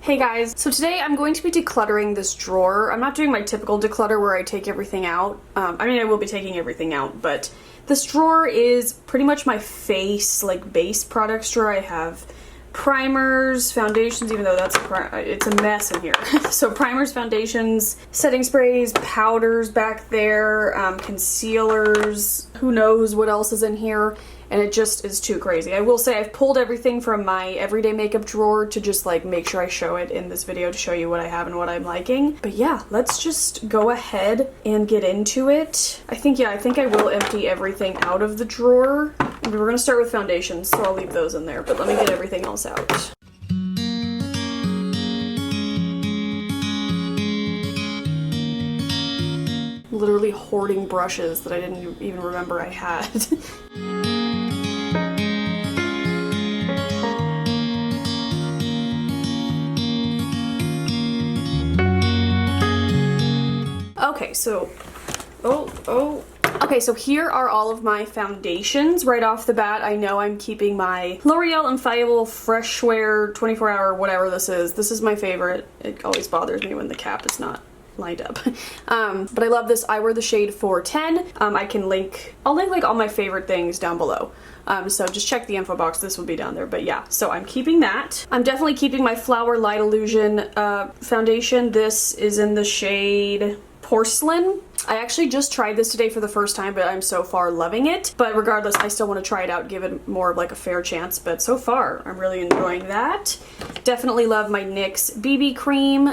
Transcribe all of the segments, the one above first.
Hey guys, so today I'm going to be decluttering this drawer. I'm not doing my typical declutter where I take everything out. I will be taking everything out, but this drawer is pretty much my face, like base products drawer. I have primers, foundations, even though it's a mess in here. So primers, foundations, setting sprays, powders back there, concealers, who knows what else is in here. And it just is too crazy. I will say I've pulled everything from my everyday makeup drawer to just like make sure I show it in this video to show you what I have and what I'm liking. But yeah, let's just go ahead and get into it. I think I will empty everything out of the drawer. And we're gonna start with foundations, so I'll leave those in there, but let me get everything else out. Literally hoarding brushes that I didn't even remember I had. Okay, so, Okay, so here are all of my foundations. Right off the bat, I know I'm keeping my L'Oreal Infallible Fresh Wear 24-hour whatever this is. This is my favorite. It always bothers me when the cap is not lined up. But I love this. I wear the shade 410. I'll link like all my favorite things down below. So just check the info box, this will be down there, but yeah, so I'm keeping that. I'm definitely keeping my Flower Light Illusion foundation. This is in the shade Porcelain. I actually just tried this today for the first time, but I'm so far loving it. But regardless, I still want to try it out, give it more of like a fair chance, but so far, I'm really enjoying that. Definitely love my NYX BB cream.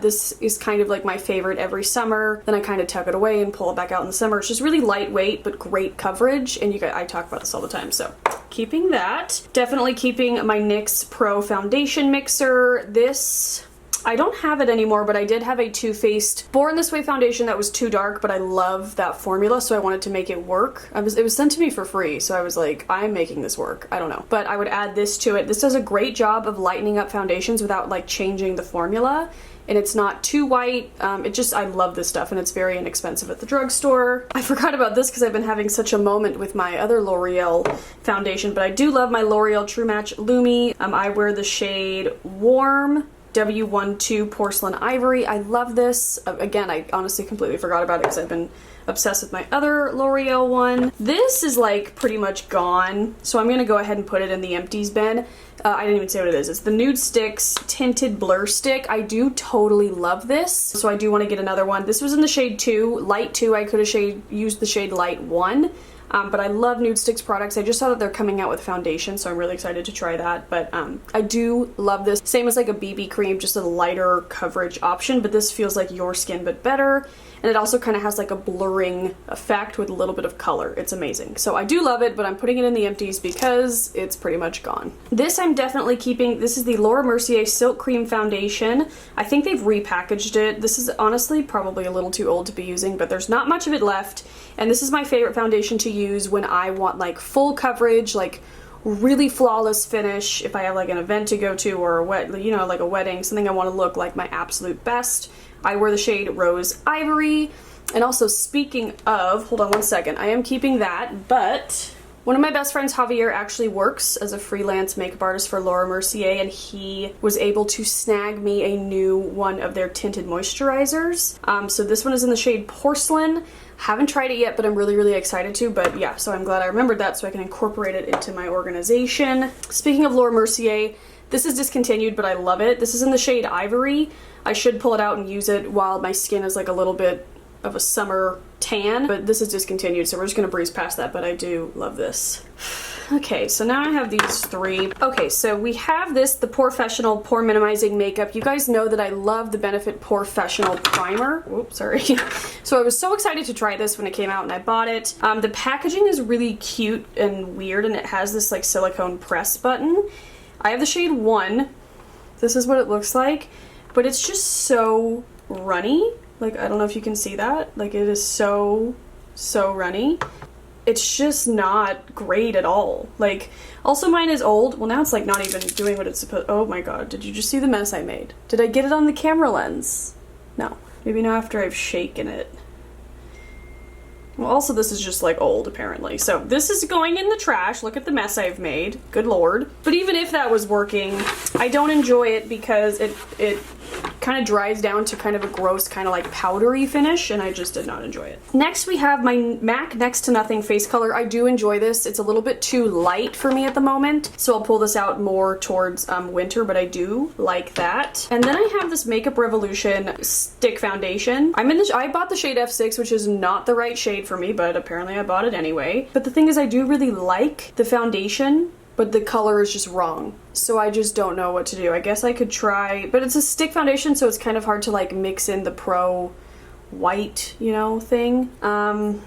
This is kind of like my favorite every summer. Then I kind of tuck it away and pull it back out in the summer. It's just really lightweight, but great coverage, and I talk about this all the time, so keeping that. Definitely keeping my NYX Pro Foundation Mixer. This, I don't have it anymore, but I did have a Too Faced Born This Way foundation that was too dark, but I love that formula, so I wanted to make it work. It was sent to me for free, so I was like, I'm making this work. I don't know. But I would add this to it. This does a great job of lightening up foundations without like changing the formula. And it's not too white. I love this stuff, and it's very inexpensive at the drugstore. I forgot about this because I've been having such a moment with my other L'Oreal foundation, but I do love my L'Oreal True Match Lumi. I wear the shade Warm W12 Porcelain Ivory. I love this. Again, I honestly completely forgot about it because I've been obsessed with my other L'Oreal one. This is like pretty much gone, so I'm gonna go ahead and put it in the empties bin. I didn't even say what it is. It's the Nude Sticks Tinted Blur Stick. I do totally love this, so I do want to get another one. This was in the shade 2, Light 2. I could have used the shade Light 1. But I love Nude Sticks products. I just saw that they're coming out with foundation, so I'm really excited to try that. But I do love this. Same as like a BB cream, just a lighter coverage option, but this feels like your skin but better. And it also kind of has like a blurring effect with a little bit of color. It's amazing. So I do love it, but I'm putting it in the empties because it's pretty much gone. This I'm definitely keeping. This is the Laura Mercier Silk Cream Foundation. I think they've repackaged it. This is honestly probably a little too old to be using, but there's not much of it left. And this is my favorite foundation to use when I want like full coverage, like really flawless finish. If I have like an event to go to or like a wedding, something I want to look like my absolute best. I wear the shade Rose Ivory. And also, speaking of, hold on one second, I am keeping that, but one of my best friends, Javier, actually works as a freelance makeup artist for Laura Mercier, and he was able to snag me a new one of their tinted moisturizers. So this one is in the shade Porcelain. Haven't tried it yet, but I'm really, really excited to. But yeah, so I'm glad I remembered that so I can incorporate it into my organization. Speaking of Laura Mercier, this is discontinued, but I love it. This is in the shade Ivory. I should pull it out and use it while my skin is like a little bit of a summer tan, but this is discontinued, so we're just gonna breeze past that, but I do love this. Okay, so now I have these three. Okay, so we have this, the POREfessional Pore Minimizing Makeup. You guys know that I love the Benefit POREfessional Primer. Oops, sorry. So I was so excited to try this when it came out and I bought it. The packaging is really cute and weird, and it has this like silicone press button. I have the shade 1. This is what it looks like, but it's just so runny. Like, I don't know if you can see that. Like, it is so runny. It's just not great at all. Like, also mine is old. Well, now it's like not even doing what it's supposed. Oh my god, did you just see the mess I made? Did I get it on the camera lens? No. Maybe now after I've shaken it. Well, also this is just like old apparently. So this is going in the trash. Look at the mess I've made. Good lord. But even if that was working, I don't enjoy it because it kind of dries down to kind of a gross kind of like powdery finish, and I just did not enjoy it. Next we have my MAC Next to Nothing face color. I do enjoy this. It's a little bit too light for me at the moment, so I'll pull this out more towards winter, but I do like that. And then I have this Makeup Revolution stick foundation. I bought the shade F6, which is not the right shade for me, but apparently I bought it anyway. But the thing is, I do really like the foundation, but the color is just wrong. So I just don't know what to do. I guess I could try, but it's a stick foundation, so it's kind of hard to like mix in the pro white, you know, thing. I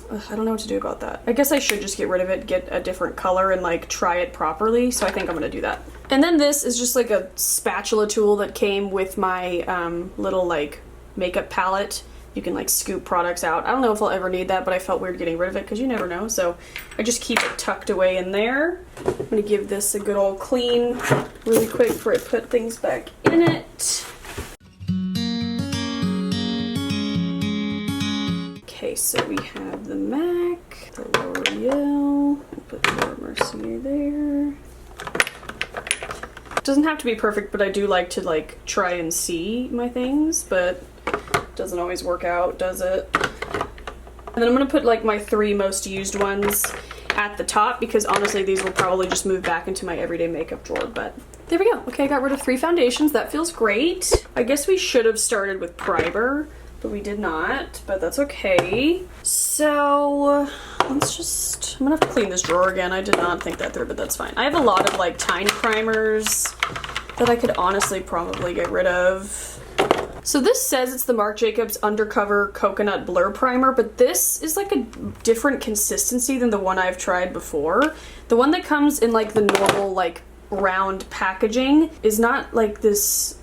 don't know what to do about that. I guess I should just get rid of it, get a different color, and like try it properly. So I think I'm gonna do that. And then this is just like a spatula tool that came with my little like makeup palette. You can like scoop products out. I don't know if I'll ever need that, but I felt weird getting rid of it because you never know. So I just keep it tucked away in there. I'm gonna give this a good old clean really quick before I put things back in it. Okay, so we have the MAC, the L'Oreal, put the Laura Mercier there. It doesn't have to be perfect, but I do like to like try and see my things, but doesn't always work out, does it? And then I'm gonna put like my 3 most used ones at the top because honestly these will probably just move back into my everyday makeup drawer, but there we go. Okay, I got rid of 3 foundations. That feels great. I guess we should have started with primer, but we did not, but that's okay. So let's just, I'm gonna have to clean this drawer again. I did not think that through, but that's fine. I have a lot of like tiny primers that I could honestly probably get rid of. So this says it's the Marc Jacobs Undercover Coconut Blur Primer, but this is like a different consistency than the one I've tried before. The one that comes in like the normal like round packaging is not like this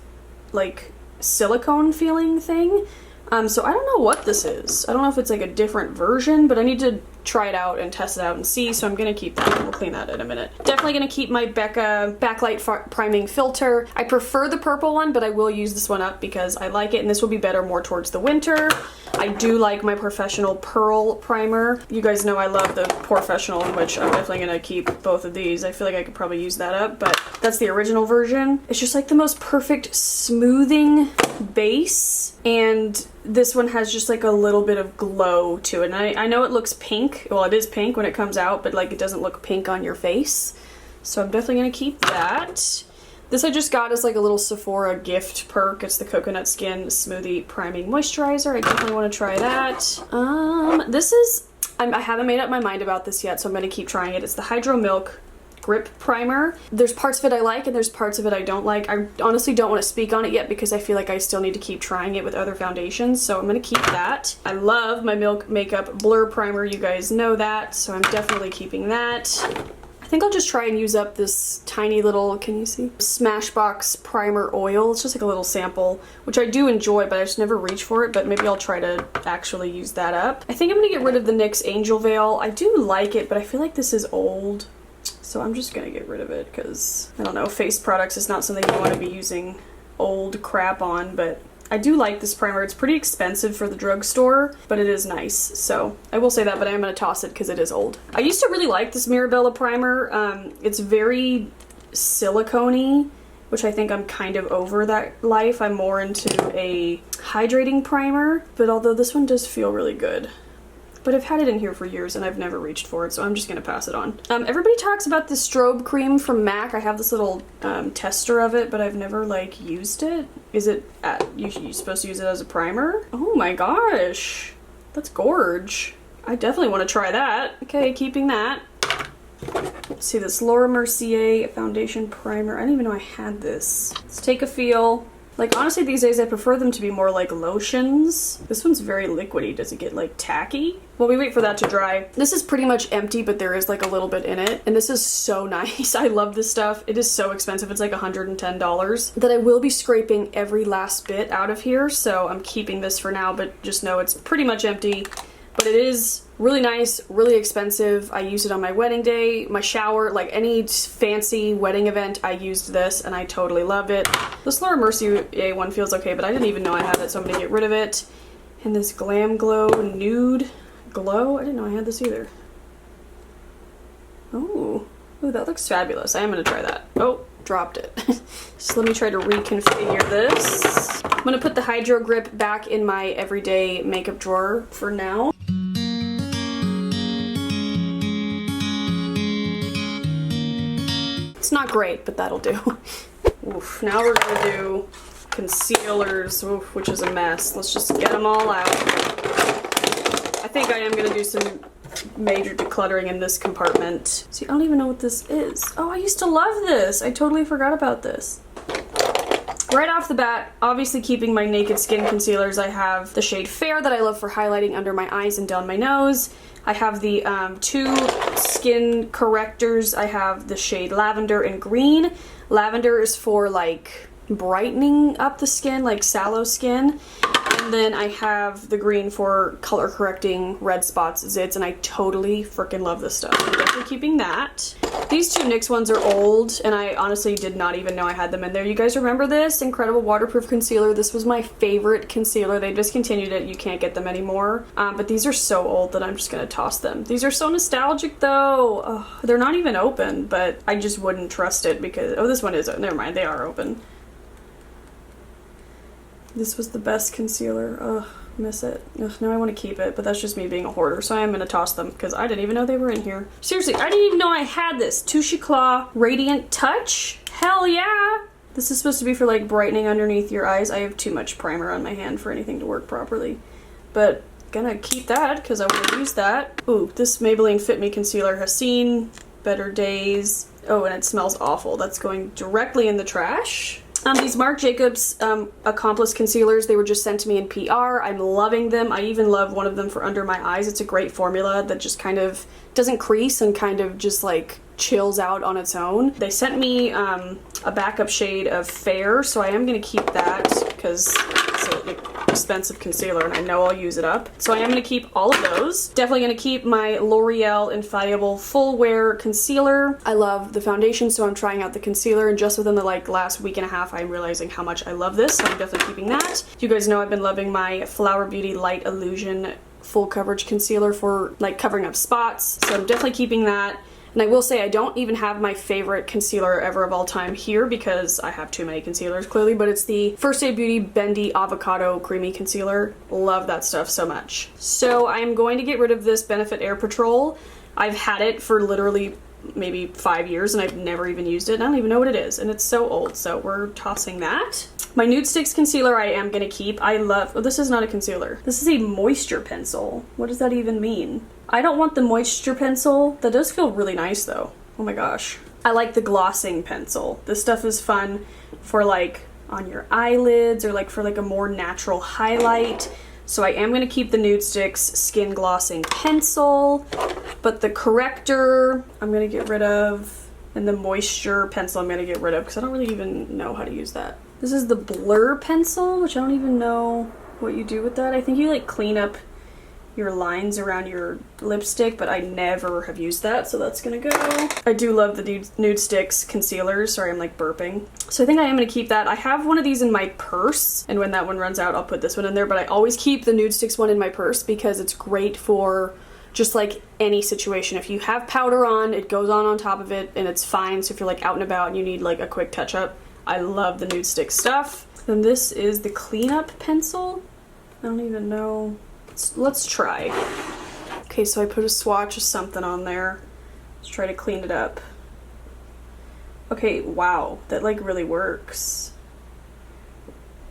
like silicone feeling thing. So I don't know what this is. I don't know if it's like a different version, but I need to try it out and test it out and see, so I'm gonna keep that, and we'll clean that in a minute. Definitely gonna keep my Becca Backlight Priming Filter. I prefer the purple one, but I will use this one up because I like it, and this will be better more towards the winter. I do like my Professional Pearl Primer. You guys know I love the Professional, which I'm definitely gonna keep both of these. I feel like I could probably use that up, but that's the original version. It's just like the most perfect smoothing base, and this one has just like a little bit of glow to it. And I know it looks pink. Well, it is pink when it comes out, but like it doesn't look pink on your face. So I'm definitely gonna keep that. This I just got as like a little Sephora gift perk. It's the Coconut Skin Smoothie Priming Moisturizer. I definitely want to try that. This is, I haven't made up my mind about this yet, so I'm gonna keep trying it. It's the Hydro Milk Grip Primer. There's parts of it I like and there's parts of it I don't like. I honestly don't want to speak on it yet because I feel like I still need to keep trying it with other foundations, so I'm gonna keep that. I love my Milk Makeup Blur Primer, you guys know that, so I'm definitely keeping that. I think I'll just try and use up this tiny little, can you see? Smashbox Primer Oil. It's just like a little sample, which I do enjoy, but I just never reach for it, but maybe I'll try to actually use that up. I think I'm gonna get rid of the NYX Angel Veil. I do like it, but I feel like this is old. So I'm just gonna get rid of it because, I don't know, face products is not something you want to be using old crap on, but I do like this primer. It's pretty expensive for the drugstore, but it is nice. So I will say that, but I'm gonna toss it because it is old. I used to really like this Mirabella primer. It's very silicone-y, which I think I'm kind of over that life. I'm more into a hydrating primer, but although this one does feel really good. But I've had it in here for years and I've never reached for it, so I'm just gonna pass it on. Everybody talks about the strobe cream from MAC. I have this little tester of it, but I've never like used it. Is it, you supposed to use it as a primer? Oh my gosh, that's gorge. I definitely wanna try that. Okay, keeping that. Let's see, this Laura Mercier foundation primer. I didn't even know I had this. Let's take a feel. Like, honestly, these days I prefer them to be more like lotions. This one's very liquidy. Does it get like tacky? Well, we wait for that to dry. This is pretty much empty, but there is like a little bit in it. And this is so nice. I love this stuff. It is so expensive. It's like $110. That I will be scraping every last bit out of here. So I'm keeping this for now, but just know it's pretty much empty. But it is really nice, really expensive. I used it on my wedding day, my shower, like any fancy wedding event, I used this and I totally loved it. This Laura Mercier one feels okay, but I didn't even know I had it, so I'm gonna get rid of it. And this Glam Glow Nude glow. I didn't know I had this either. Oh, that looks fabulous. I am gonna try that. Oh, dropped it. So let me try to reconfigure this. I'm gonna put the Hydro Grip back in my everyday makeup drawer for now. It's not great, but that'll do. Oof, now we're gonna do concealers, oof, which is a mess. Let's just get them all out. I think I am gonna do some major decluttering in this compartment. See, I don't even know what this is. Oh, I used to love this. I totally forgot about this. Right off the bat, obviously keeping my Naked Skin concealers. I have the shade Fair that I love for highlighting under my eyes and down my nose. I have the two skin correctors. I have the shade Lavender and Green. Lavender is for like brightening up the skin, like sallow skin. And then I have the green for color correcting red spots, zits, and I totally freaking love this stuff. I'm definitely keeping that. These two NYX ones are old, and I honestly did not even know I had them in there. You guys remember this? Incredible Waterproof Concealer. This was my favorite concealer. They discontinued it. You can't get them anymore. But these are so old that I'm just gonna toss them. These are so nostalgic though. Oh, they're not even open, but I just wouldn't trust it because, oh, this one is, never mind, they are open. This was the best concealer. Ugh, miss it. Ugh, now I want to keep it, but that's just me being a hoarder, so I am going to toss them because I didn't even know they were in here. Seriously, I didn't even know I had this. Touche Eclat Radiant Touch? Hell yeah! This is supposed to be for like brightening underneath your eyes. I have too much primer on my hand for anything to work properly. But gonna keep that because I want to use that. Ooh, this Maybelline Fit Me concealer has seen better days. Oh, and it smells awful. That's going directly in the trash. These Marc Jacobs Accomplice concealers, they were just sent to me in PR. I'm loving them. I even love one of them for under my eyes. It's a great formula that just kind of doesn't crease and kind of just like chills out on its own. They sent me a backup shade of Fair, so I am going to keep that because it's an expensive concealer and I know I'll use it up. So I am going to keep all of those. Definitely going to keep my L'Oreal Infallible Full Wear Concealer. I love the foundation, so I'm trying out the concealer, and just within the like last week and a half I'm realizing how much I love this, so I'm definitely keeping that. You guys know I've been loving my Flower Beauty Light Illusion Full Coverage Concealer for like covering up spots, so I'm definitely keeping that. And I will say I don't even have my favorite concealer ever of all time here because I have too many concealers clearly, but it's the First Aid Beauty Bendy Avocado Creamy Concealer. Love that stuff so much. So I'm going to get rid of this Benefit Air Patrol. I've had it for literally maybe 5 years and I've never even used it, and I don't even know what it is, and it's so old, so we're tossing that. My Nude Sticks concealer I am gonna keep. I love, oh, this is not a concealer. This is a moisture pencil. What does that even mean? I don't want the moisture pencil. That does feel really nice though. Oh my gosh. I like the glossing pencil. This stuff is fun for like on your eyelids or like for like a more natural highlight. So I am gonna keep the Nude Sticks Skin Glossing Pencil, but the corrector I'm gonna get rid of, and the moisture pencil I'm gonna get rid of because I don't really even know how to use that. This is the Blur Pencil, which I don't even know what you do with that. I think you like clean up your lines around your lipstick, but I never have used that, so that's gonna go. I do love the Nude Sticks concealers. Sorry, I'm like burping. So I think I am gonna keep that. I have one of these in my purse, and when that one runs out, I'll put this one in there, but I always keep the Nude Sticks one in my purse because it's great for just like any situation. If you have powder on, it goes on top of it, and it's fine. So if you're like out and about and you need like a quick touch up, I love the Nude Stick stuff. Then this is the cleanup pencil. I don't even know. Let's try. Okay, so I put a swatch of something on there. Let's try to clean it up. Okay, wow, that like really works.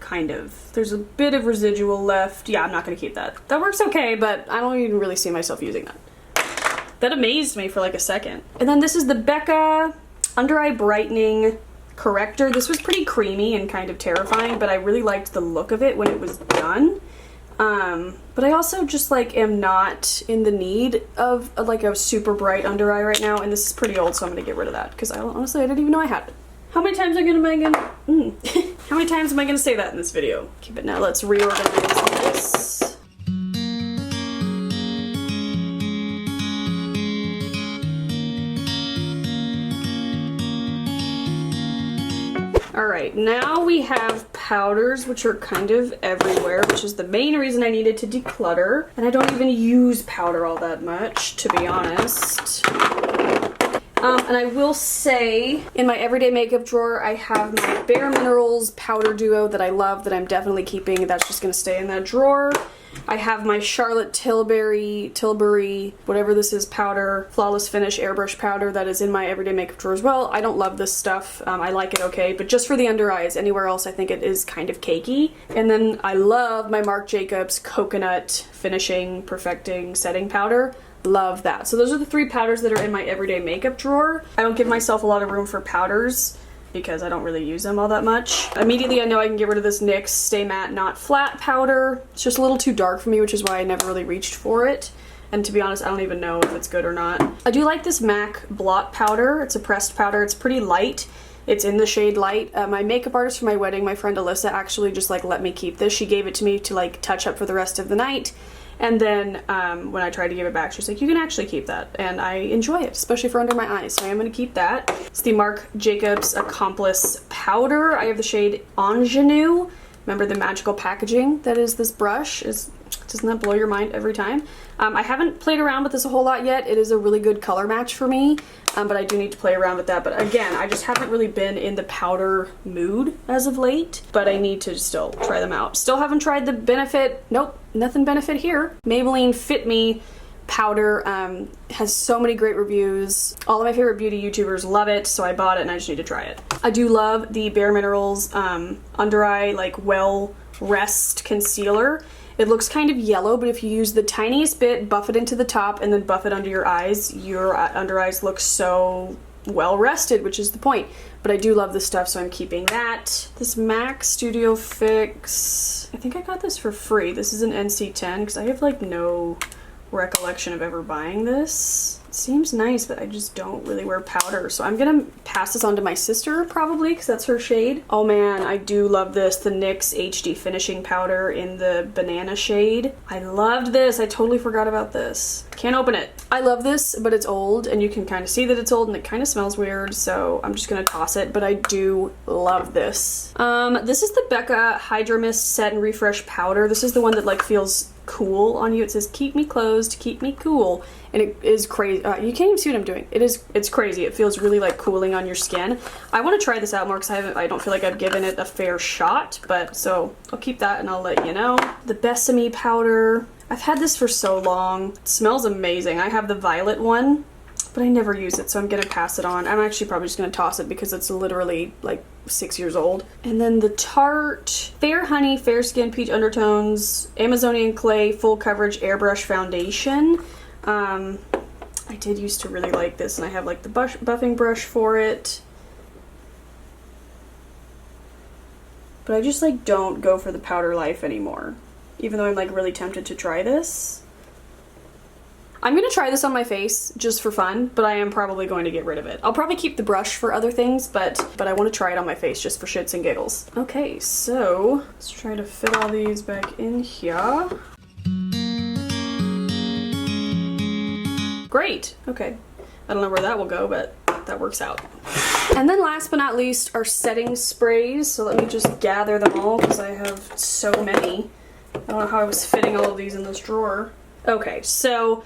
Kind of. There's a bit of residual left. Yeah, I'm not gonna keep that. That works okay, but I don't even really see myself using that. That amazed me for like a second. And then this is the Becca Under Eye Brightening Corrector. This was pretty creamy and kind of terrifying, but I really liked the look of it when it was done. But I also just like am not in the need of like a super bright under eye right now, and this is pretty old, so I'm gonna get rid of that because honestly I didn't even know I had it. How many times am I gonna say that in this video? Keep it now. Let's reorganize this. All right, now we have powders, which are kind of everywhere, which is the main reason I needed to declutter. And I don't even use powder all that much, to be honest. And I will say, in my everyday makeup drawer, I have my Bare Minerals powder duo that I love, that I'm definitely keeping. That's just going to stay in that drawer. I have my Charlotte Tilbury, whatever this is, powder, Flawless Finish airbrush powder that is in my everyday makeup drawer as well. I don't love this stuff. I like it okay, but just for the under eyes. Anywhere else, I think it is kind of cakey. And then I love my Marc Jacobs Coconut Finishing, Perfecting, Setting Powder. Love that. So those are the 3 powders that are in my everyday makeup drawer. I don't give myself a lot of room for powders because I don't really use them all that much. Immediately I know I can get rid of this NYX Stay Matte Not Flat powder. It's just a little too dark for me, which is why I never really reached for it. And to be honest, I don't even know if it's good or not. I do like this MAC Blot powder. It's a pressed powder. It's pretty light. It's in the shade Light. My makeup artist for my wedding, my friend Alyssa, actually just like let me keep this. She gave it to me to like touch up for the rest of the night. And then when I tried to give it back, she's like, you can actually keep that. And I enjoy it, especially for under my eyes. So I am going to keep that. It's the Marc Jacobs Accomplice Powder. I have the shade Ingenue. Remember the magical packaging that is this brush? Doesn't that blow your mind every time? I haven't played around with this a whole lot yet. It is a really good color match for me, but I do need to play around with that. But again, I just haven't really been in the powder mood as of late, but I need to still try them out. Still haven't tried the Benefit. Nope, nothing Benefit here. Maybelline Fit Me powder has so many great reviews. All of my favorite beauty YouTubers love it, so I bought it and I just need to try it. I do love the Bare Minerals under eye like well rest concealer. It looks kind of yellow, but if you use the tiniest bit, buff it into the top, and then buff it under your eyes, your under eyes look so well rested, which is the point. But I do love this stuff, so I'm keeping that. This MAC Studio Fix, I think I got this for free. This is an NC10 because I have like no recollection of ever buying this. It seems nice, but I just don't really wear powder, so I'm gonna pass this on to my sister probably because that's her shade. Oh man, I do love this, the NYX HD Finishing Powder in the banana shade. I loved this. I totally forgot about this. Can't open it. I love this, but it's old and you can kind of see that it's old and it kind of smells weird, so I'm just gonna toss it, but I do love this. This is the Becca Hydra Mist Set and Refresh Powder. This is the one that like feels cool on you. It says keep me closed, keep me cool, and it is crazy. You can't even see what I'm doing. It's crazy. It feels really like cooling on your skin. I want to try this out more because I don't feel like I've given it a fair shot, but so I'll keep that and I'll let you know. The Besame powder. I've had this for so long. It smells amazing. I have the violet one, but I never use it, so I'm gonna pass it on. I'm actually probably just gonna toss it because it's literally like 6 years old. And then the Tarte Fair Honey Fair Skin Peach Undertones Amazonian Clay Full Coverage Airbrush Foundation. I did used to really like this, and I have like the buffing brush for it. But I just like don't go for the powder life anymore, even though I'm like really tempted to try this. I'm gonna try this on my face just for fun, but I am probably going to get rid of it. I'll probably keep the brush for other things, but I want to try it on my face just for shits and giggles. Okay, so let's try to fit all these back in here. Great, okay. I don't know where that will go, but that works out. And then last but not least are setting sprays. So let me just gather them all because I have so many. I don't know how I was fitting all of these in this drawer. Okay, so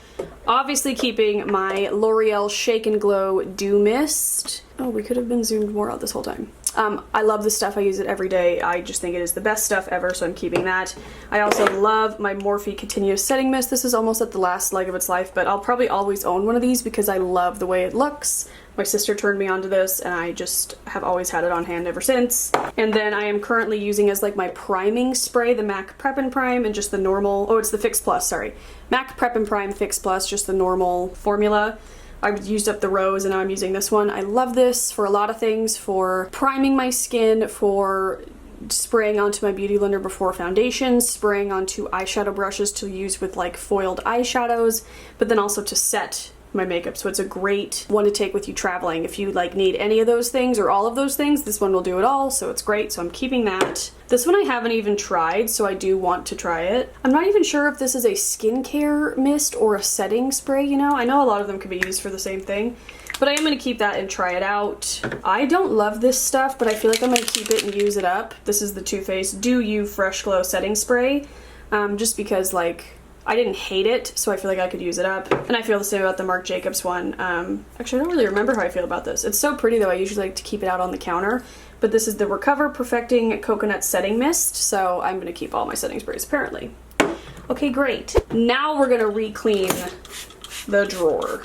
obviously keeping my L'Oreal Shake and Glow Dew Mist. Oh, we could have been zoomed more out this whole time. I love this stuff. I use it every day. I just think it is the best stuff ever, so I'm keeping that. I also love my Morphe Continuous Setting Mist. This is almost at the last leg of its life, but I'll probably always own one of these because I love the way it looks. My sister turned me onto this, and I just have always had it on hand ever since. And then I am currently using as like my priming spray, the MAC Prep and Prime, and just the normal, oh, it's the Fix Plus, sorry. MAC Prep and Prime Fix Plus, just the normal formula. I've used up the rose and now I'm using this one. I love this for a lot of things, for priming my skin, for spraying onto my beauty blender before foundation, spraying onto eyeshadow brushes to use with like foiled eyeshadows, but then also to set my makeup. So it's a great one to take with you traveling. If you like need any of those things or all of those things, this one will do it all, so it's great. So I'm keeping that. This one I haven't even tried, so I do want to try it. I'm not even sure if this is a skincare mist or a setting spray, you know? I know a lot of them could be used for the same thing, But I am going to keep that and try it out. I don't love this stuff, but I feel like I'm going to keep it and use it up. This is the Too Faced Do You Fresh Glow Setting Spray. Just because, like, I didn't hate it, so I feel like I could use it up. And I feel the same about the Marc Jacobs one. Actually, I don't really remember how I feel about this. It's so pretty, though. I usually like to keep it out on the counter. But this is the Recover Perfecting Coconut Setting Mist, so I'm going to keep all my setting sprays, apparently. Okay, great. Now we're going to re-clean the drawer.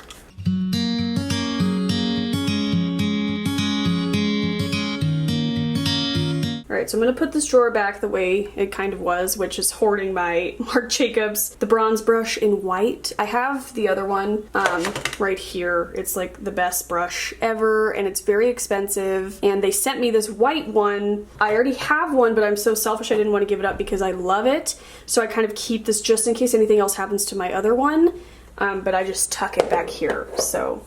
Alright, so I'm going to put this drawer back the way it kind of was, which is hoarding my Marc Jacobs, the bronze brush in white. I have the other one right here. It's like the best brush ever, and it's very expensive. And they sent me this white one. I already have one, but I'm so selfish I didn't want to give it up because I love it. So I kind of keep this just in case anything else happens to my other one. But I just tuck it back here. So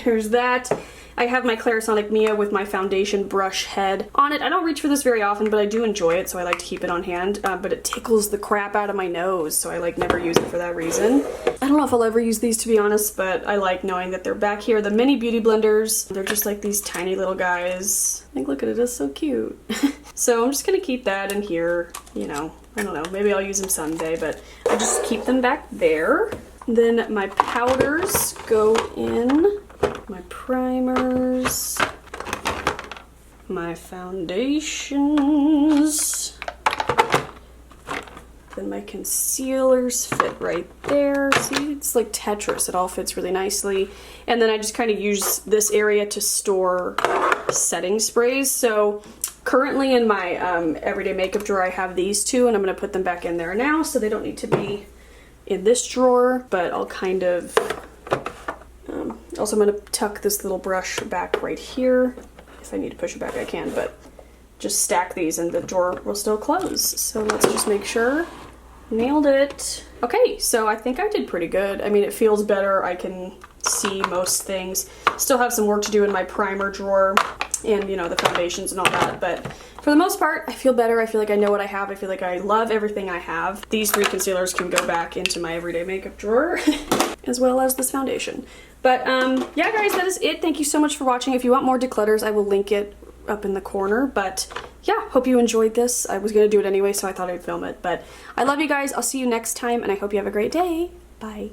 there's that. I have my Clarisonic Mia with my foundation brush head on it. I don't reach for this very often, but I do enjoy it, so I like to keep it on hand. But it tickles the crap out of my nose, so I like never use it for that reason. I don't know if I'll ever use these, to be honest, but I like knowing that they're back here. The mini beauty blenders, they're just like these tiny little guys. Like, look at it, it's so cute. So I'm just gonna keep that in here, you know. I don't know, maybe I'll use them someday, but I just keep them back there. Then my powders go in. My primers, my foundations, then my concealers fit right there. See, it's like Tetris, it all fits really nicely. And then I just kind of use this area to store setting sprays. So currently in my everyday makeup drawer I have these two, and I'm going to put them back in there now so they don't need to be in this drawer, but I'll kind of also, I'm going to tuck this little brush back right here. If I need to push it back, I can, but just stack these and the drawer will still close. So let's just make sure. Nailed it. Okay, so I think I did pretty good. I mean, it feels better. I can see most things. Still have some work to do in my primer drawer and, you know, the foundations and all that, but for the most part, I feel better. I feel like I know what I have. I feel like I love everything I have. These three concealers can go back into my everyday makeup drawer, as well as this foundation. But yeah, guys, that is it. Thank you so much for watching. If you want more declutters, I will link it up in the corner. But yeah, hope you enjoyed this. I was going to do it anyway, so I thought I'd film it. But I love you guys. I'll see you next time, and I hope you have a great day. Bye.